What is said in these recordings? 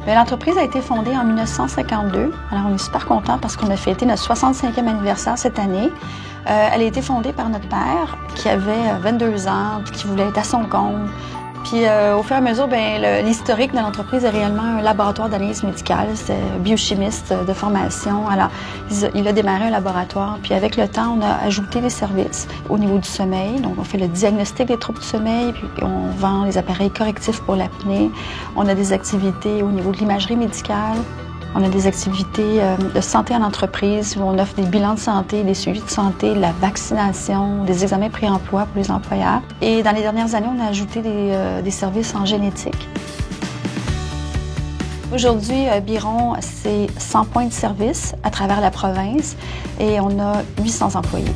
Bien, l'entreprise a été fondée en 1952. Alors, on est super contents parce qu'on a fêté notre 65e anniversaire cette année. Elle a été fondée par notre père qui avait 22 ans, puis qui voulait être à son compte. Puis au fur et à mesure, l'historique de l'entreprise est réellement un laboratoire d'analyse médicale. C'est biochimiste de formation. Alors, il a démarré un laboratoire. Puis avec le temps, on a ajouté des services au niveau du sommeil. Donc, on fait le diagnostic des troubles du sommeil, puis on vend les appareils correctifs pour l'apnée. On a des activités au niveau de l'imagerie médicale. On a des activités de santé en entreprise où on offre des bilans de santé, des suivis de santé, de la vaccination, des examens pré-emploi pour les employeurs. Et dans les dernières années, on a ajouté des services en génétique. Aujourd'hui, Biron, c'est 100 points de service à travers la province et on a 800 employés.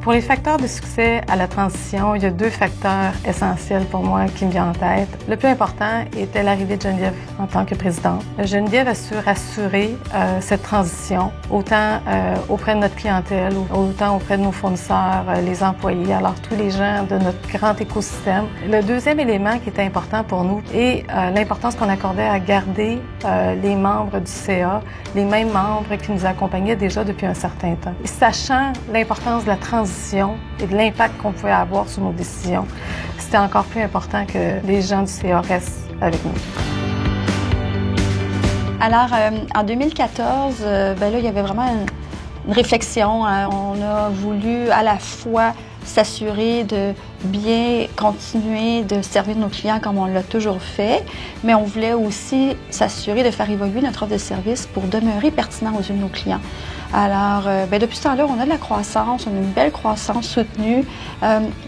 Pour les facteurs de succès à la transition, il y a 2 facteurs essentiels pour moi qui me viennent en tête. Le plus important était l'arrivée de Geneviève en tant que présidente. Geneviève a su rassurer cette transition, autant auprès de notre clientèle, autant auprès de nos fournisseurs, les employés, alors tous les gens de notre grand écosystème. Le deuxième élément qui était important pour nous est l'importance qu'on accordait à garder les membres du CA, les mêmes membres qui nous accompagnaient déjà depuis un certain temps. Et sachant l'importance de la transition et de l'impact qu'on pouvait avoir sur nos décisions, c'était encore plus important que les gens du CA restent avec nous. Alors, en 2014, il y avait vraiment une réflexion. On a voulu à la fois s'assurer de bien continuer de servir nos clients comme on l'a toujours fait, mais on voulait aussi s'assurer de faire évoluer notre offre de service pour demeurer pertinent aux yeux de nos clients. Alors, depuis ce temps-là, on a de la croissance, on a une belle croissance soutenue,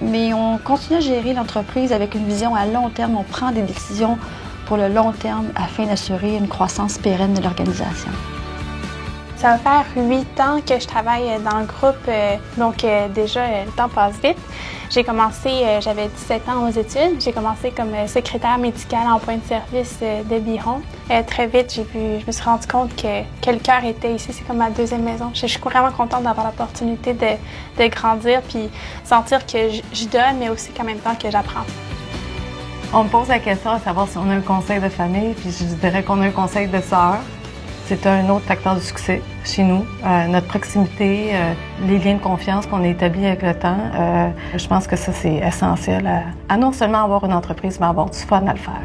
mais on continue à gérer l'entreprise avec une vision à long terme. On prend des décisions pour le long terme afin d'assurer une croissance pérenne de l'organisation. Ça va faire 8 ans que je travaille dans le groupe, donc déjà, le temps passe vite. J'ai commencé, j'avais 17 ans aux études. J'ai commencé comme secrétaire médicale en point de service de Biron. Très vite, je me suis rendu compte que le cœur était ici. C'est comme ma deuxième maison. Je suis vraiment contente d'avoir l'opportunité de grandir puis sentir que je donne, mais aussi qu'en même temps que j'apprends. On me pose la question à savoir si on a un conseil de famille, puis je dirais qu'on a un conseil de sœur. C'est un autre facteur de succès chez nous. Notre proximité, les liens de confiance qu'on a établis avec le temps, je pense que ça, c'est essentiel à non seulement avoir une entreprise, mais avoir du fun à le faire.